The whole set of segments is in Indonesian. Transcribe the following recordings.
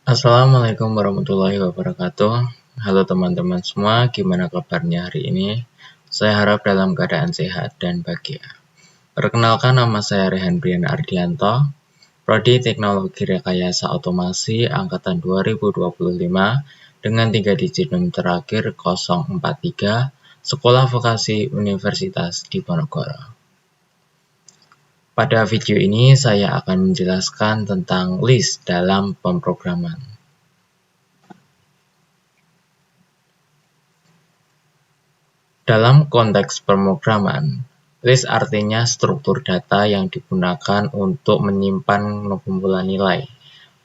Assalamualaikum warahmatullahi wabarakatuh. Halo teman-teman semua, gimana kabarnya hari ini? Saya harap dalam keadaan sehat dan bahagia. Perkenalkan, nama saya Rehan Brian Ardianto, Prodi Teknologi Rekayasa Otomasi Angkatan 2025 dengan 3 digit NIM terakhir 043, Sekolah Vokasi Universitas Diponegoro. Pada video ini saya akan menjelaskan tentang list dalam pemrograman. Dalam konteks pemrograman, list artinya struktur data yang digunakan untuk menyimpan kumpulan nilai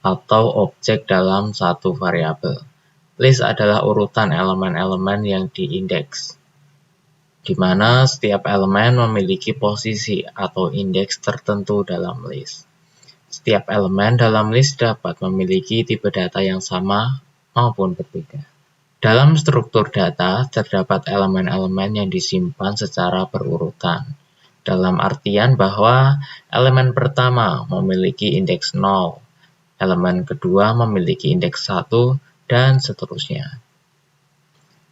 atau objek dalam satu variabel. List adalah urutan elemen-elemen yang diindeks, di mana setiap elemen memiliki posisi atau indeks tertentu dalam list. Setiap elemen dalam list dapat memiliki tipe data yang sama maupun berbeda. Dalam struktur data, terdapat elemen-elemen yang disimpan secara berurutan, dalam artian bahwa elemen pertama memiliki indeks 0, elemen kedua memiliki indeks 1, dan seterusnya.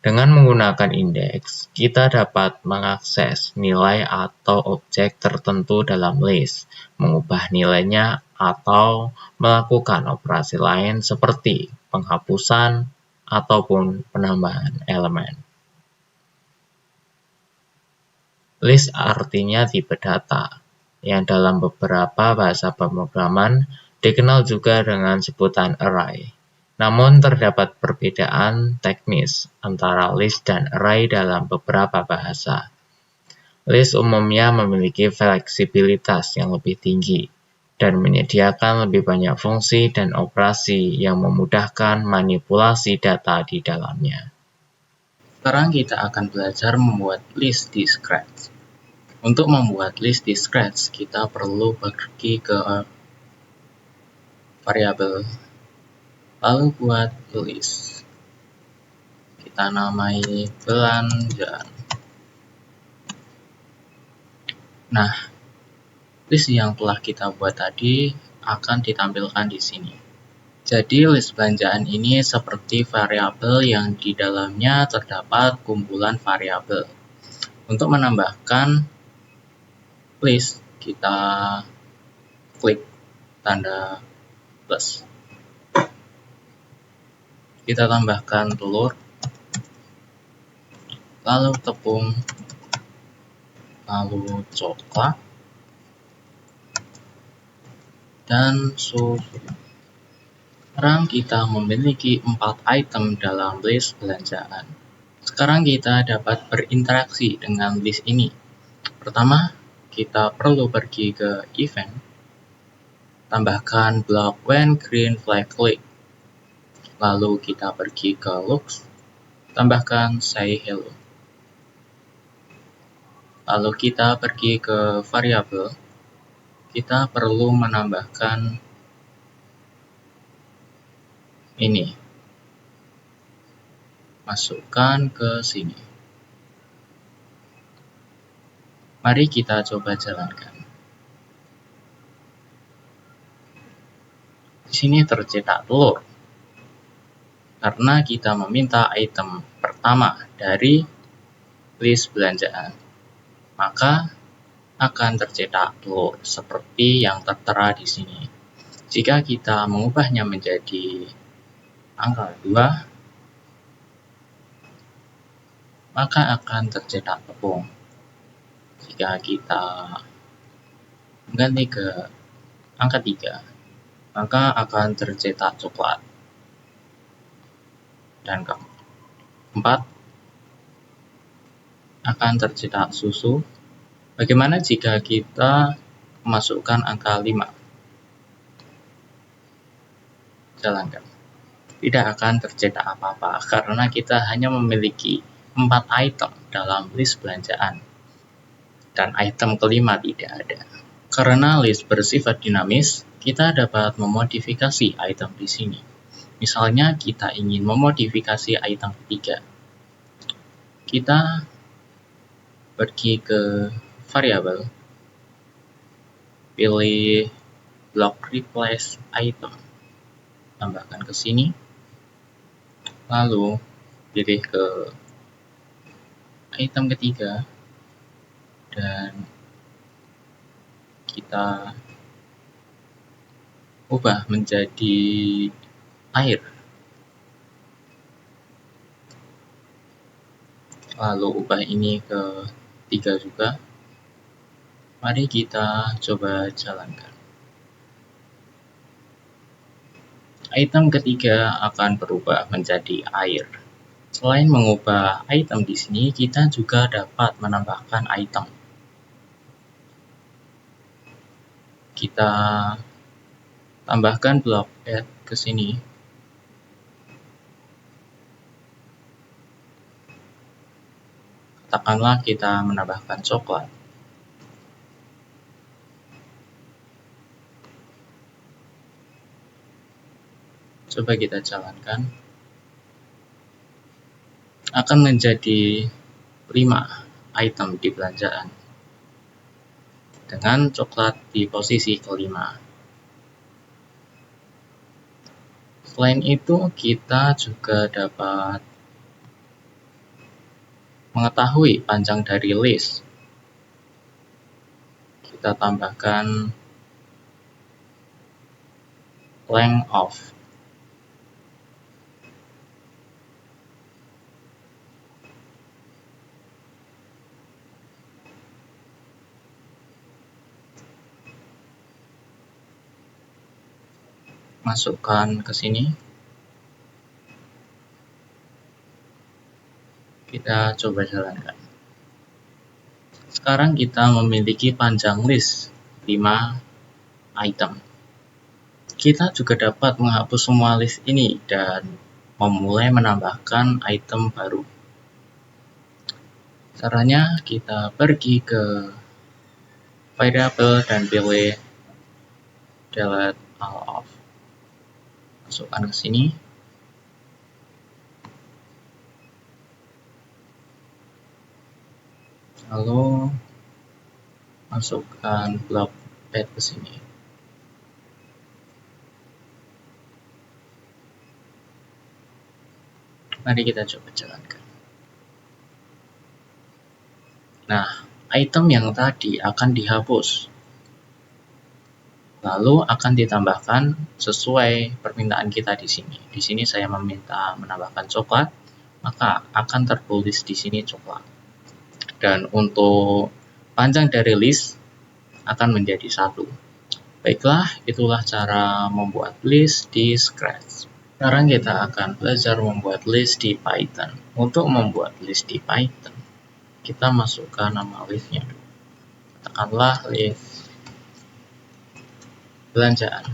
Dengan menggunakan indeks, kita dapat mengakses nilai atau objek tertentu dalam list, mengubah nilainya, atau melakukan operasi lain seperti penghapusan ataupun penambahan elemen. List artinya tipe data, yang dalam beberapa bahasa pemrograman dikenal juga dengan sebutan array. Namun terdapat perbedaan teknis antara list dan array dalam beberapa bahasa. List umumnya memiliki fleksibilitas yang lebih tinggi dan menyediakan lebih banyak fungsi dan operasi yang memudahkan manipulasi data di dalamnya. Sekarang kita akan belajar membuat list di Scratch. Untuk membuat list di Scratch, kita perlu pergi ke variabel, lalu buat list. Kita namai belanjaan. Nah, list yang telah kita buat tadi akan ditampilkan di sini. Jadi list belanjaan ini seperti variabel yang di dalamnya terdapat kumpulan variabel. Untuk menambahkan list, kita klik tanda plus. Kita tambahkan telur, lalu tepung, lalu coklat, dan susu. Sekarang kita memiliki 4 item dalam list belanjaan. Sekarang kita dapat berinteraksi dengan list ini. Pertama, kita perlu pergi ke event, tambahkan block when green flag click. Lalu kita pergi ke looks, tambahkan say hello. Lalu kita pergi ke variabel, kita perlu menambahkan ini. Masukkan ke sini. Mari kita coba jalankan. Di sini tercetak telur, karena kita meminta item pertama dari list belanjaan. Maka akan tercetak telur seperti yang tertera di sini. Jika kita mengubahnya menjadi angka 2, maka akan tercetak tepung. Jika kita mengganti ke angka 3, maka akan tercetak coklat. Dan keempat, akan tercetak susu. Bagaimana jika kita memasukkan angka 5? Jalankan. Tidak akan tercetak apa-apa, karena kita hanya memiliki 4 item dalam list belanjaan. Dan item kelima tidak ada. Karena list bersifat dinamis, kita dapat memodifikasi item di sini. Misalnya kita ingin memodifikasi item ketiga. Kita pergi ke variabel, pilih block replace item, tambahkan ke sini, lalu pilih ke item ketiga dan kita ubah menjadi air, lalu ubah ini ke 3 juga. Mari kita coba jalankan. Item ketiga akan berubah menjadi air. Selain mengubah item di sini, kita juga dapat menambahkan item. Kita tambahkan blok add ke sini. Katakanlah kita menambahkan coklat. Coba kita jalankan. Akan menjadi 5 item di belanjaan dengan coklat di posisi kelima. Selain itu, kita juga dapat mengetahui panjang dari list. Kita tambahkan length of. Masukkan ke sini. Kita coba jalankan. Sekarang kita memiliki panjang list 5 item. Kita juga dapat menghapus semua list ini dan memulai menambahkan item baru. Caranya kita pergi ke variable dan pilih delete all of. Masukkan ke sini. Lalu masukkan blok add ke sini. Mari kita coba jalankan. Nah, item yang tadi akan dihapus. Lalu akan ditambahkan sesuai permintaan kita di sini. Di sini saya meminta menambahkan coklat, maka akan tertulis di sini coklat. Dan untuk panjang dari list akan menjadi 1. Baiklah, itulah cara membuat list di Scratch. Sekarang kita akan belajar membuat list di Python. Untuk membuat list di Python, kita masukkan nama listnya. Katakanlah list belanjaan.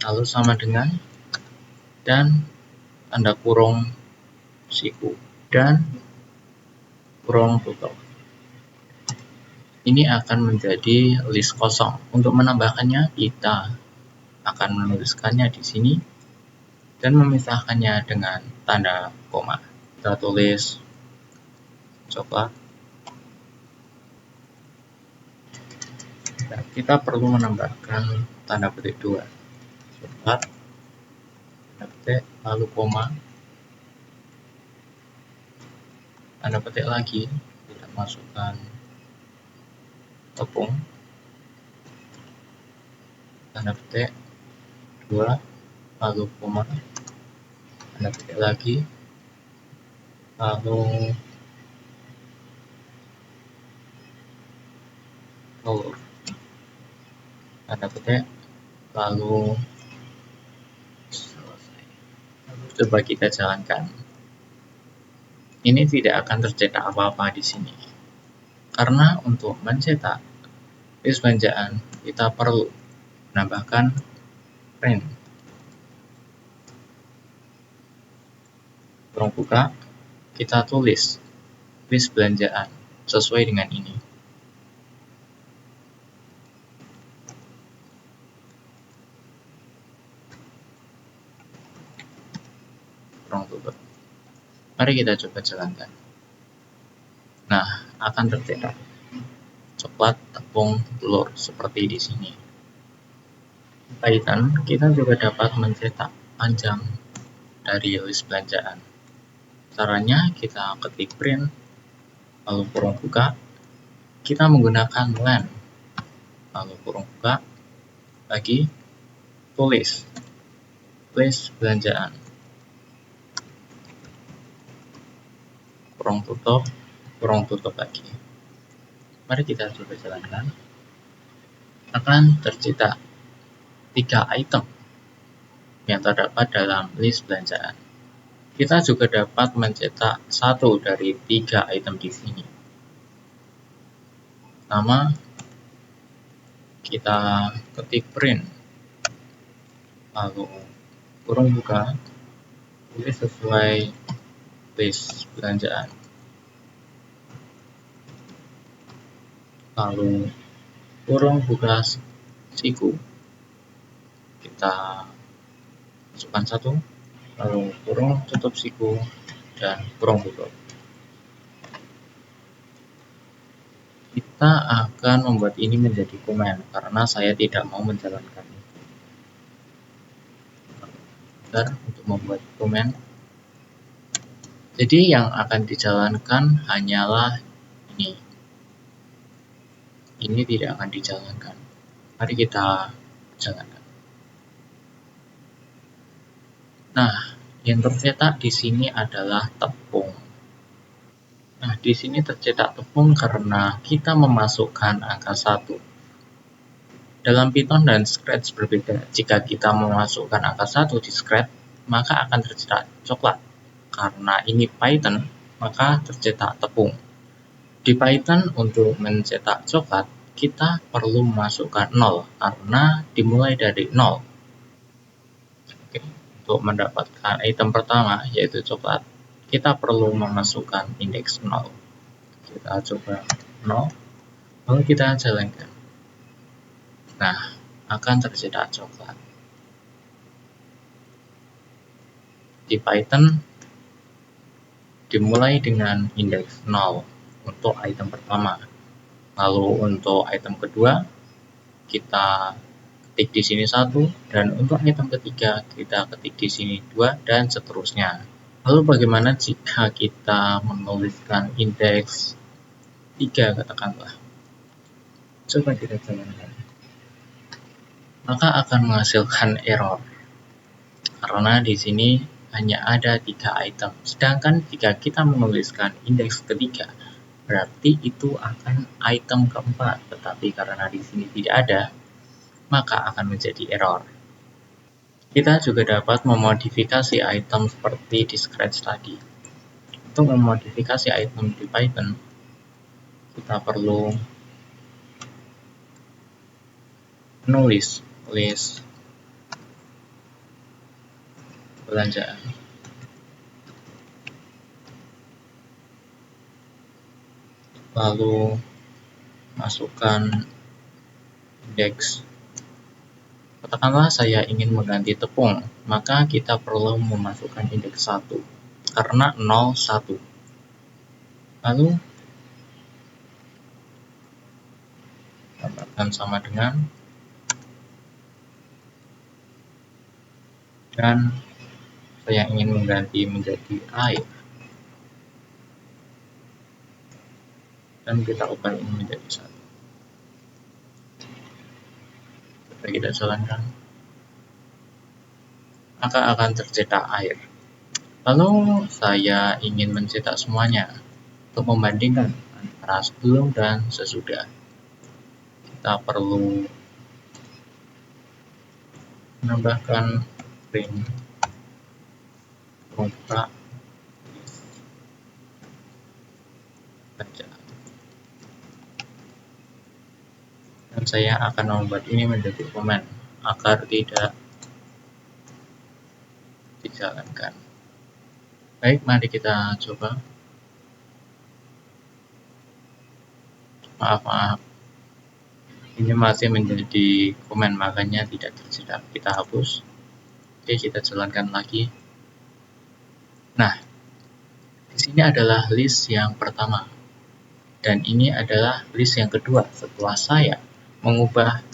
Lalu sama dengan dan tanda kurung siku dan kurung tutup. Ini akan menjadi list kosong. Untuk menambahkannya, kita akan menuliskannya di sini dan memisahkannya dengan tanda koma. Kita tulis coklat. Dan kita perlu menambahkan tanda petik 2. Coklat, tanda petik, lalu koma, tanda petik lagi, kita masukkan tepung, tanda petik 2, lalu koma, tanda petik lagi, lalu telur, tanda petik, lalu selesai. Lalu coba kita jalankan. Ini tidak akan tercetak apa-apa di sini. Karena untuk mencetak list belanjaan, kita perlu menambahkan print. Kurung buka, kita tulis list belanjaan sesuai dengan ini. Kurung tutup. Mari kita coba jalankan. Nah, akan tercetak coklat, tepung, telur seperti di sini. Python, kita juga dapat mencetak panjang dari list belanjaan. Caranya kita ketik print, lalu kurung buka, kita menggunakan len, lalu kurung buka, lagi tulis list belanjaan, kurung tutup lagi. Mari kita coba jalankan. Akan tercetak 3 item yang terdapat dalam list belanjaan. Kita juga dapat mencetak 1 dari 3 item di sini. Pertama, kita ketik print, lalu kurung buka, tulis sesuai list belanjaan, lalu kurung buka siku, kita masukkan 1, lalu kurung tutup siku dan kurung tutup. Kita akan membuat ini menjadi komen karena saya tidak mau menjalankan itu. Untuk membuat komen, jadi yang akan dijalankan hanyalah ini. Ini tidak akan dijalankan. Mari kita jalankan. Nah, yang tercetak di sini adalah tepung. Nah, di sini tercetak tepung karena kita memasukkan angka 1. Dalam Python dan Scratch berbeda. Jika kita memasukkan angka 1 di Scratch, maka akan tercetak coklat. Karena ini Python, maka tercetak tepung. Di Python untuk mencetak coklat, kita perlu memasukkan 0 karena dimulai dari 0. Oke, untuk mendapatkan item pertama yaitu coklat, kita perlu memasukkan indeks 0. Kita coba 0, lalu kita jalankan. Nah, akan tercetak coklat. Di Python dimulai dengan indeks 0 untuk item pertama. Lalu untuk item kedua, kita ketik di sini 1, dan untuk item ketiga kita ketik di sini 2, dan seterusnya. Lalu bagaimana jika kita menuliskan indeks 3 katakanlah? Coba kita jalankan. Maka akan menghasilkan error. Karena di sini hanya ada 3 item. Sedangkan jika kita menuliskan indeks ketiga, berarti itu akan item keempat, tetapi karena di sini tidak ada, maka akan menjadi error. Kita juga dapat memodifikasi item seperti di Scratch tadi. Untuk memodifikasi item di Python, kita perlu menulis list belanjaan. Lalu masukkan indeks. Katakanlah saya ingin mengganti tepung, maka kita perlu memasukkan indeks 1 karena 0, 1. Lalu tambahkan sama dengan, dan saya ingin mengganti menjadi air, dan kita ubah ini menjadi 1. Coba kita jalankan, maka akan tercetak air. Lalu saya ingin mencetak semuanya untuk membandingkan antara sebelum dan sesudah. Kita perlu menambahkan print buka belanjaan. Dan saya akan membuat ini menjadi komen agar tidak dijalankan. Baik, mari kita coba. Maaf, ini masih menjadi komen, makanya tidak tercetak. Kita hapus. Oke, kita jalankan lagi. Nah, di sini adalah list yang pertama, dan ini adalah list yang kedua setelah saya mengubah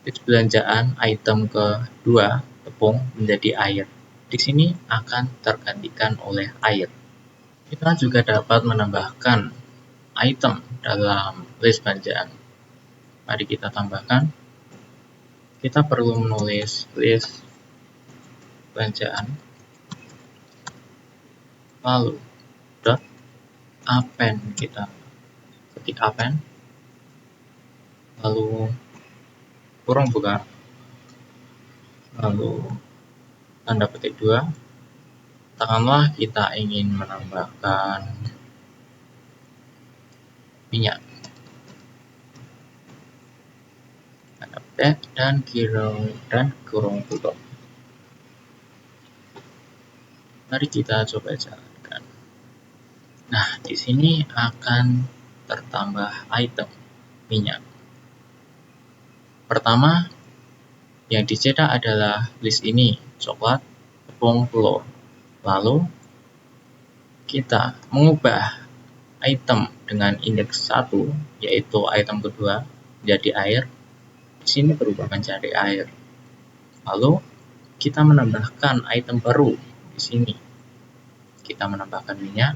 List belanjaan item kedua, tepung, menjadi air. Di sini akan tergantikan oleh air. Kita juga dapat menambahkan item dalam list belanjaan. Mari kita tambahkan. Kita perlu menulis list belanjaan, lalu dot append, kita ketik append, lalu kurung buka, lalu tanda petik 2. Katakanlah kita ingin menambahkan minyak, tanda petik dan kurung tutup. Mari kita coba jalankan. Nah, di sini akan tertambah item minyak. Pertama, yang dicetak adalah list ini, coklat, tepung, telur. Lalu, kita mengubah item dengan indeks 1, yaitu item kedua, menjadi air. Di sini berubah menjadi air. Lalu, kita menambahkan item baru di sini. Kita menambahkan minyak,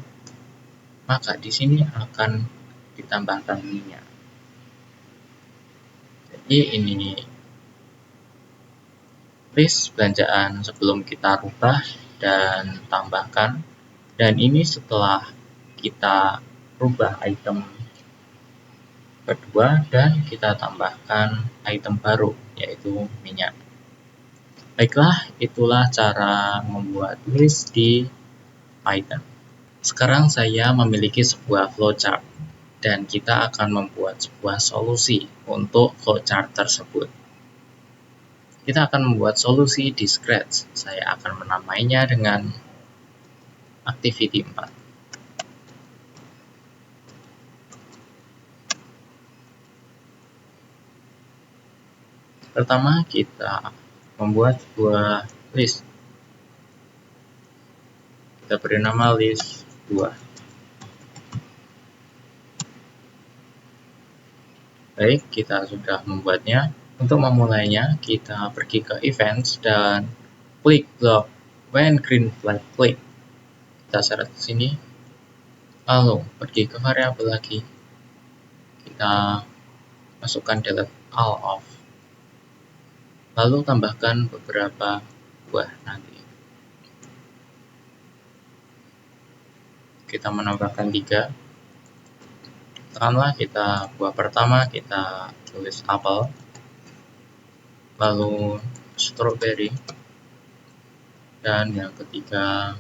maka di sini akan ditambahkan minyak. Jadi ini list belanjaan sebelum kita rubah dan tambahkan, dan ini setelah kita rubah item kedua dan kita tambahkan item baru, yaitu minyak. Baiklah, itulah cara membuat list di Python. Sekarang saya memiliki sebuah flowchart dan kita akan membuat sebuah solusi untuk flowchart tersebut. Kita akan membuat solusi di Scratch. Saya akan menamainya dengan Activity 4. Pertama, kita membuat sebuah list. Kita beri nama list 2. Baik, kita sudah membuatnya. Untuk memulainya, kita pergi ke Events dan klik blok When Green Flag Click. Kita seret ke sini. Lalu, pergi ke variabel lagi. Kita masukkan delete all of. Lalu tambahkan beberapa buah nanti. Kita menambahkan 3. Katakanlah kita buah pertama kita tulis apel, lalu strawberry, dan yang ketiga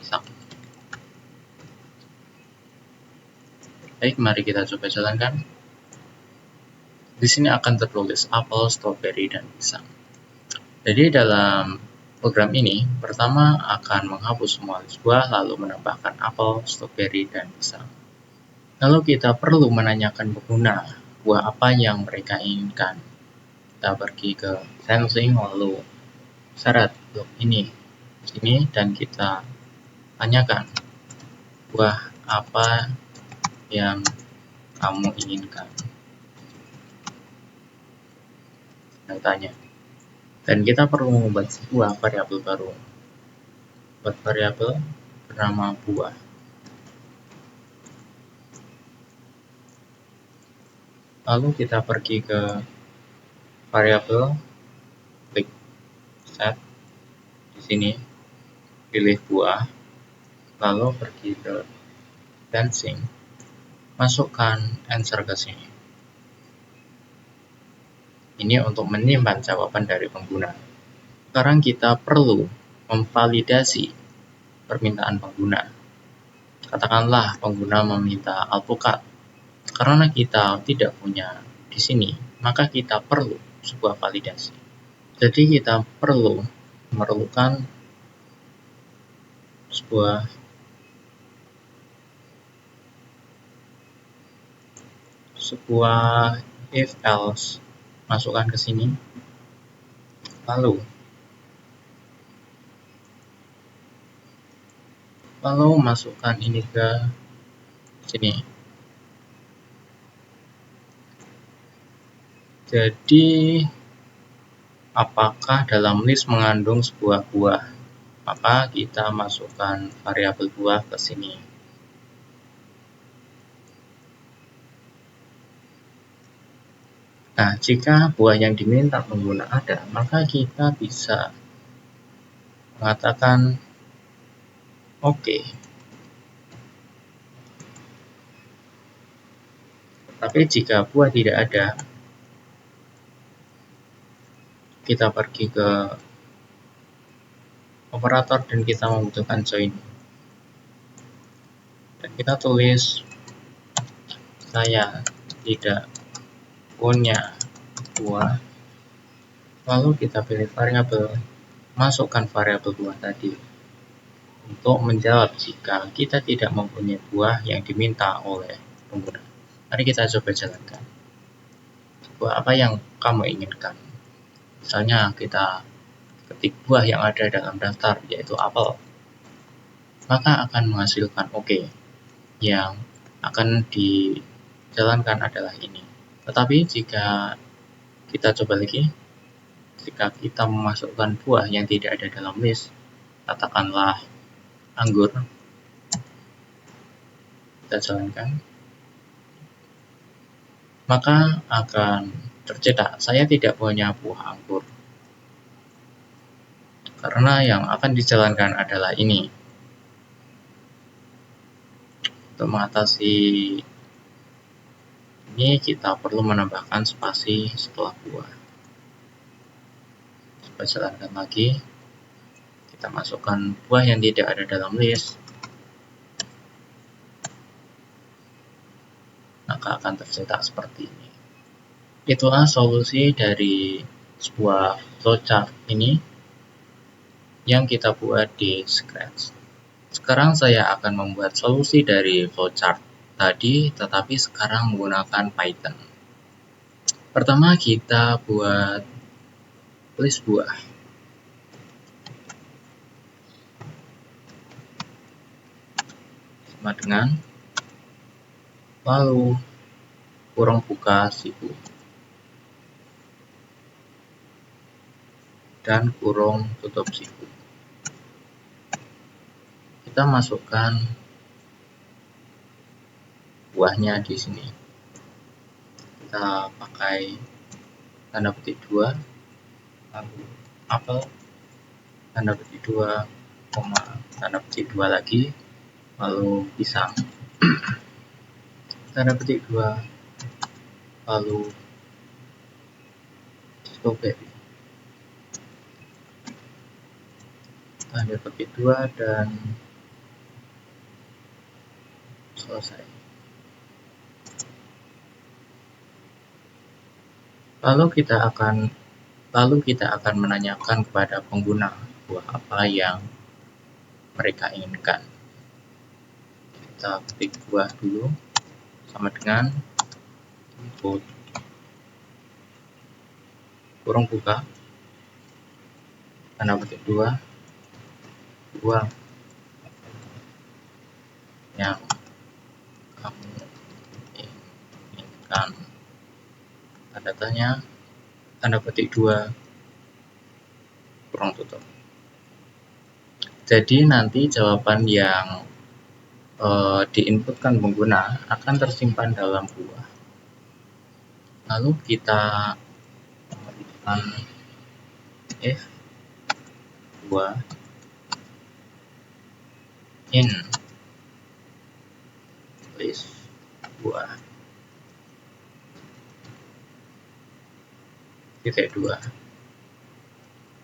pisang. Baik, mari kita coba jalankan. Di sini akan tertulis apel, strawberry, dan pisang. Jadi dalam program ini, pertama akan menghapus semua list buah, lalu menambahkan apel, strawberry, dan pisang. Lalu kita perlu menanyakan pengguna buah apa yang mereka inginkan. Kita pergi ke sensing, lalu syarat blok ini di sini, dan kita tanyakan buah apa yang kamu inginkan. Kita tanya. Dan kita perlu membuat sebuah variabel baru. Buat variabel bernama buah. Lalu kita pergi ke variabel, klik set di sini, pilih buah, lalu pergi ke dancing, masukkan answer ke sini. Ini untuk menyimpan jawaban dari pengguna. Sekarang kita perlu memvalidasi permintaan pengguna. Katakanlah pengguna meminta alpukat. Karena kita tidak punya di sini, maka kita perlu sebuah validasi. Jadi kita memerlukan sebuah if else, masukkan ke sini, lalu masukkan ini ke sini. Jadi, apakah dalam list mengandung sebuah buah? Maka kita masukkan variabel buah ke sini. Nah, jika buah yang diminta pengguna ada, maka kita bisa mengatakan oke. Tapi jika buah tidak ada, kita pergi ke operator dan kita membutuhkan join. Dan kita tulis saya tidak punya buah. Lalu kita pilih variabel, masukkan variabel buah tadi untuk menjawab jika kita tidak mempunyai buah yang diminta oleh pengguna. Mari kita coba jalankan. Buah apa yang kamu inginkan? Misalnya kita ketik buah yang ada dalam daftar, yaitu apel. Maka akan menghasilkan oke. Yang akan dijalankan adalah ini. Tetapi jika kita coba lagi, jika kita memasukkan buah yang tidak ada dalam list, katakanlah anggur, kita jalankan, maka akan tercetak saya tidak punya buah anggur. Karena yang akan dijalankan adalah ini. Untuk mengatasi ini kita perlu menambahkan spasi setelah buah. Coba jalankan lagi. Kita masukkan buah yang tidak ada dalam list. Maka akan tercetak seperti ini. Itulah solusi dari sebuah flowchart ini yang kita buat di Scratch. Sekarang saya akan membuat solusi dari flowchart tadi, tetapi sekarang menggunakan Python. Pertama kita buat list buah. Sama dengan lalu kurung buka siku dan kurung tutup siku. Kita masukkan buahnya di sini. Kita pakai tanda petik 2, lalu apel, tanda petik 2, tanda petik 2 lagi, lalu pisang, tanda petik 2, lalu strawberry, tanda petik 2, dan selesai. Lalu kita akan menanyakan kepada pengguna buah apa yang mereka inginkan. Kita ketik buah dulu, sama dengan input kurung buka tanda petik 2 buah yang kamu inginkan, tanda tanya, tanda petik 2 kurung tutup. Jadi nanti jawaban yang diinputkan pengguna akan tersimpan dalam buah. Lalu kita memberikan if buah in list buah titik 2.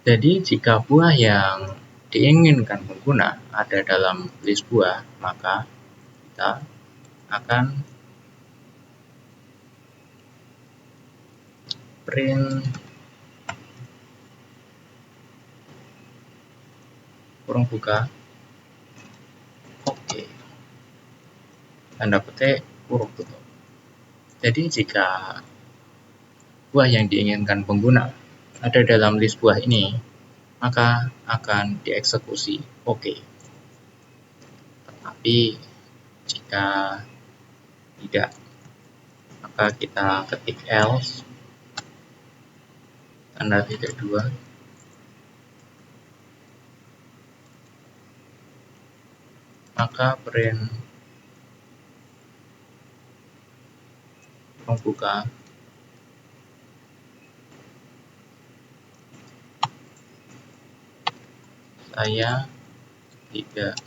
Jadi jika buah yang diinginkan pengguna ada dalam list buah, maka kita akan print kurung buka oke, tanda petik kurung tutup. Jadi jika buah yang diinginkan pengguna ada dalam list buah ini, maka akan dieksekusi oke. Tetapi jika tidak, maka kita ketik else tanda titik 2, maka print membuka saya tidak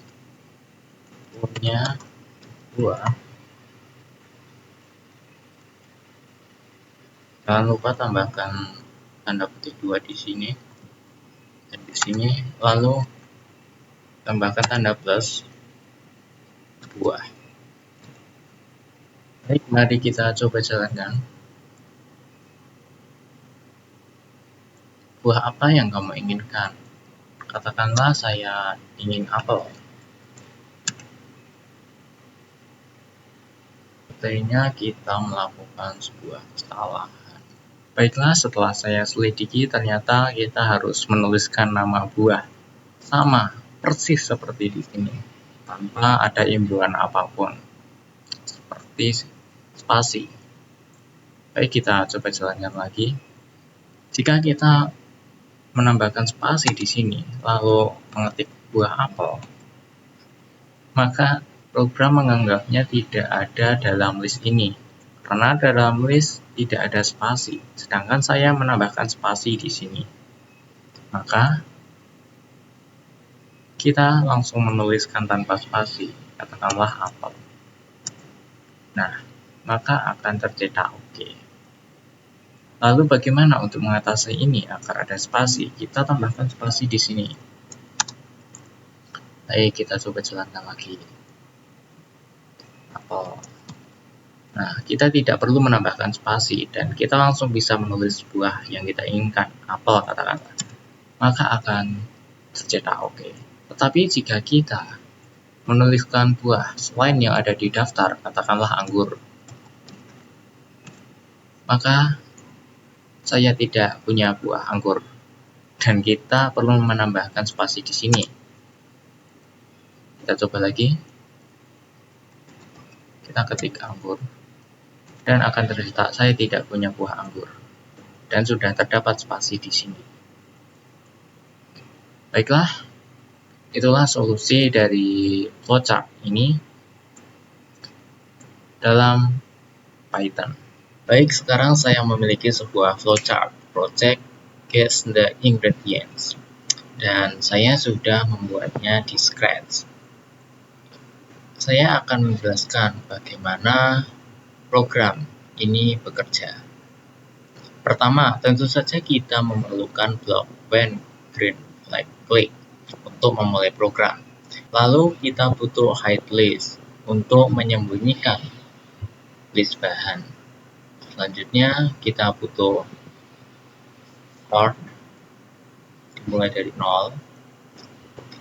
punya buah. Jangan lupa tambahkan tanda petik 2 di sini dan di sini, lalu tambahkan tanda plus buah. Baik, mari kita coba jalankan. Buah apa yang kamu inginkan? Katakanlah saya ingin apel. Sepertinya kita melakukan sebuah kesalahan. Baiklah, setelah saya selidiki, ternyata kita harus menuliskan nama buah. Sama, persis seperti di sini, tanpa ada imbuhan apapun, seperti spasi. Baik, kita coba jalankan lagi. Jika kita menambahkan spasi di sini, lalu mengetik buah apel, maka program menganggapnya tidak ada dalam list ini, karena dalam list tidak ada spasi, sedangkan saya menambahkan spasi di sini. Maka kita langsung menuliskan tanpa spasi, katakanlah apel. Nah, maka akan tercetak OK. Lalu bagaimana untuk mengatasi ini agar ada spasi? Kita tambahkan spasi di sini. Baik, kita coba jalankan lagi. Apel. Nah, kita tidak perlu menambahkan spasi dan kita langsung bisa menulis buah yang kita inginkan, apel katakanlah. Maka akan tercetak OK. Tetapi jika kita menuliskan buah selain yang ada di daftar, katakanlah anggur, maka saya tidak punya buah anggur dan kita perlu menambahkan spasi di sini. Kita coba lagi. Kita ketik anggur dan akan tercetak saya tidak punya buah anggur dan sudah terdapat spasi di sini. Baiklah, itulah solusi dari flowchart ini dalam Python. Baik, sekarang saya memiliki sebuah flowchart project Guess the Ingredients dan saya sudah membuatnya di Scratch. Saya akan menjelaskan bagaimana program ini bekerja. Pertama, tentu saja kita memerlukan blok when green flag click untuk memulai program. Lalu kita butuh hide list untuk menyembunyikan list bahan. Selanjutnya kita butuh start dimulai dari 0.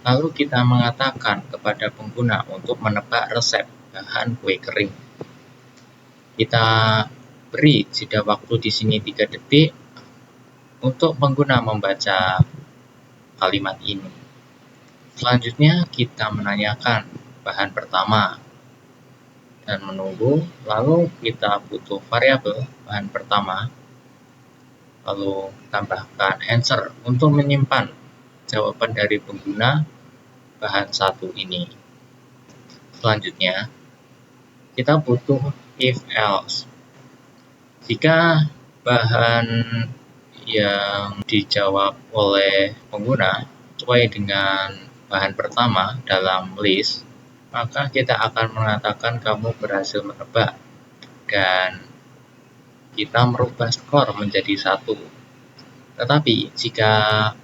Lalu kita mengatakan kepada pengguna untuk menebak resep bahan kue kering. Kita beri jeda waktu di sini 3 detik untuk pengguna membaca kalimat ini. Selanjutnya kita menanyakan bahan pertama dan menunggu. Lalu kita butuh variabel bahan pertama. Lalu tambahkan answer untuk menyimpan jawaban dari pengguna bahan 1 ini. Selanjutnya, kita butuh if else. Jika bahan yang dijawab oleh pengguna sesuai dengan bahan pertama dalam list, maka kita akan mengatakan kamu berhasil menebak dan kita merubah skor menjadi 1. Tetapi jika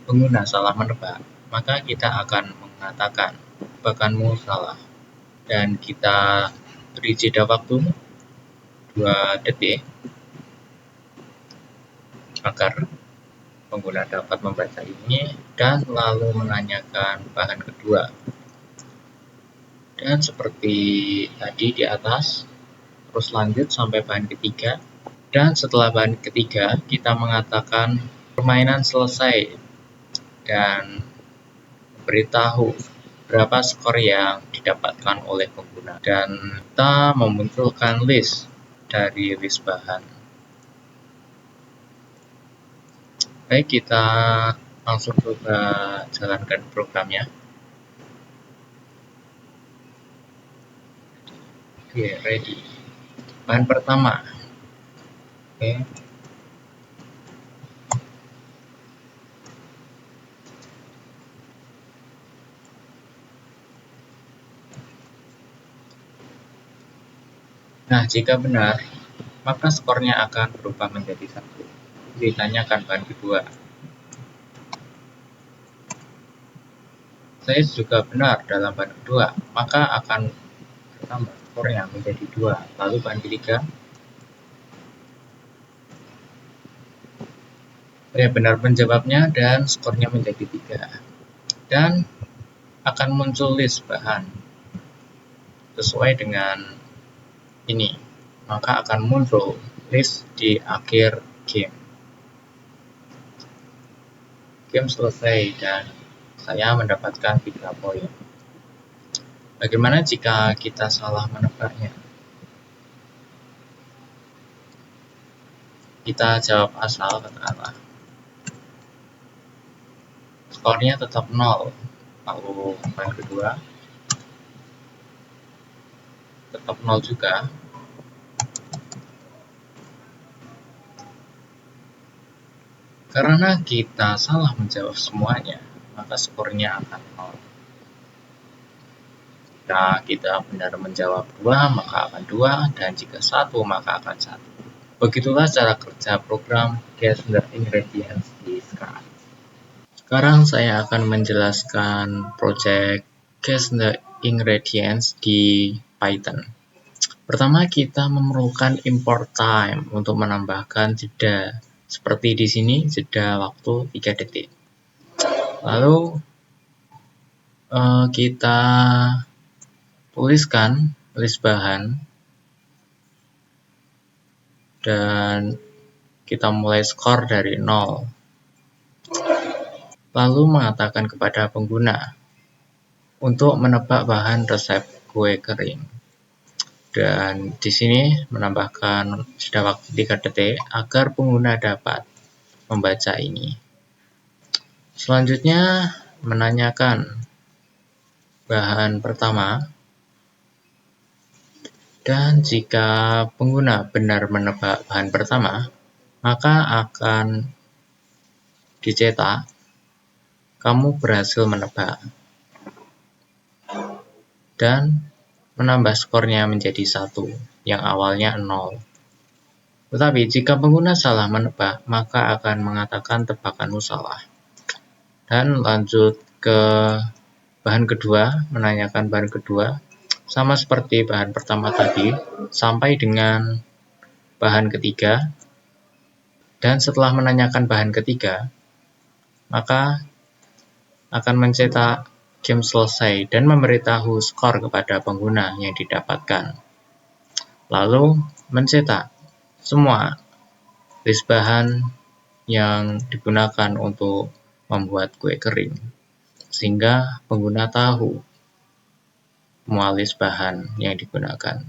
pengguna salah menebak, maka kita akan mengatakan tebakanmu salah dan kita beri jeda waktu 2 detik agar pengguna dapat membaca ini dan lalu menanyakan bahan kedua. Dan seperti tadi di atas, terus lanjut sampai bahan ketiga. Dan setelah bahan ketiga, kita mengatakan permainan selesai dan beritahu berapa skor yang didapatkan oleh pengguna. Dan kita memunculkan list dari list bahan. Baik, kita langsung coba jalankan programnya. Oke, ready. Bahan pertama. Oke. Nah, jika benar, maka skornya akan berubah menjadi 1. Ditanyakan bahan kedua. Saya juga benar dalam bahan kedua, maka akan bertambah skornya menjadi 2. Lalu bahan ketiga, saya benar menjawabnya dan skornya menjadi 3. Dan akan muncul list bahan sesuai dengan ini. Maka akan muncul list di akhir game. Game selesai dan saya mendapatkan 3 poin. Bagaimana jika kita salah menebaknya? Kita jawab asal, katakanlah. Skornya tetap 0. Lalu bahan kedua tetap 0 juga. Karena kita salah menjawab semuanya, maka skornya akan 0. Jika kita benar menjawab 2, maka akan 2, dan jika 1, maka akan 1. Begitulah cara kerja program Guess the Ingredients di Scratch. Sekarang saya akan menjelaskan project Guess the Ingredients di Python. Pertama, kita memerlukan import time untuk menambahkan jeda. Seperti di sini, jeda waktu 3 detik. Lalu kita tuliskan list bahan dan kita mulai skor dari 0. Lalu mengatakan kepada pengguna untuk menebak bahan resep kue kering. Dan di sini menambahkan jeda waktu 3 detik agar pengguna dapat membaca ini. Selanjutnya menanyakan bahan pertama, dan jika pengguna benar menebak bahan pertama, maka akan dicetak kamu berhasil menebak dan menambah skornya menjadi 1 yang awalnya 0. Tetapi jika pengguna salah menebak, maka akan mengatakan tebakanmu salah. Dan lanjut ke bahan kedua, menanyakan bahan kedua, sama seperti bahan pertama tadi, sampai dengan bahan ketiga. Dan setelah menanyakan bahan ketiga, maka akan mencetak game selesai dan memberitahu skor kepada pengguna yang didapatkan. Lalu mencetak semua list bahan yang digunakan untuk membuat kue kering, sehingga pengguna tahu semua list bahan yang digunakan.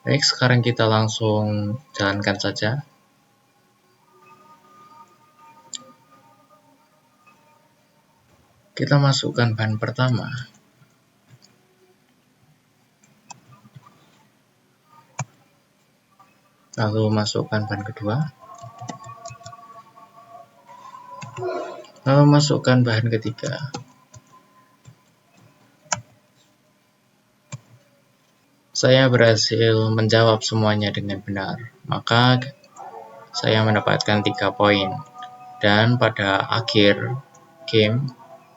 Baik, sekarang kita langsung jalankan saja. Kita masukkan bahan pertama. Lalu masukkan bahan kedua. Lalu masukkan bahan ketiga. Saya berhasil menjawab semuanya dengan benar, maka saya mendapatkan 3 poin. Dan pada akhir game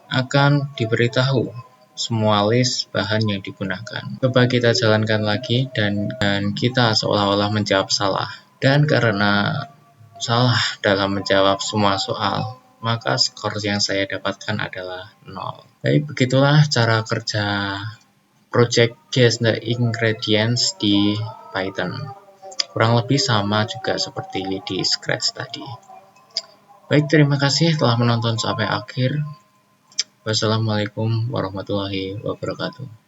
akan diberitahu semua list bahan yang digunakan. Coba kita jalankan lagi dan kita seolah-olah menjawab salah. Dan karena salah dalam menjawab semua soal, maka skor yang saya dapatkan adalah 0. Jadi begitulah cara kerja project Guess the Ingredients di Python. Kurang lebih sama juga seperti di Scratch tadi. Baik, terima kasih telah menonton sampai akhir. Wassalamualaikum warahmatullahi wabarakatuh.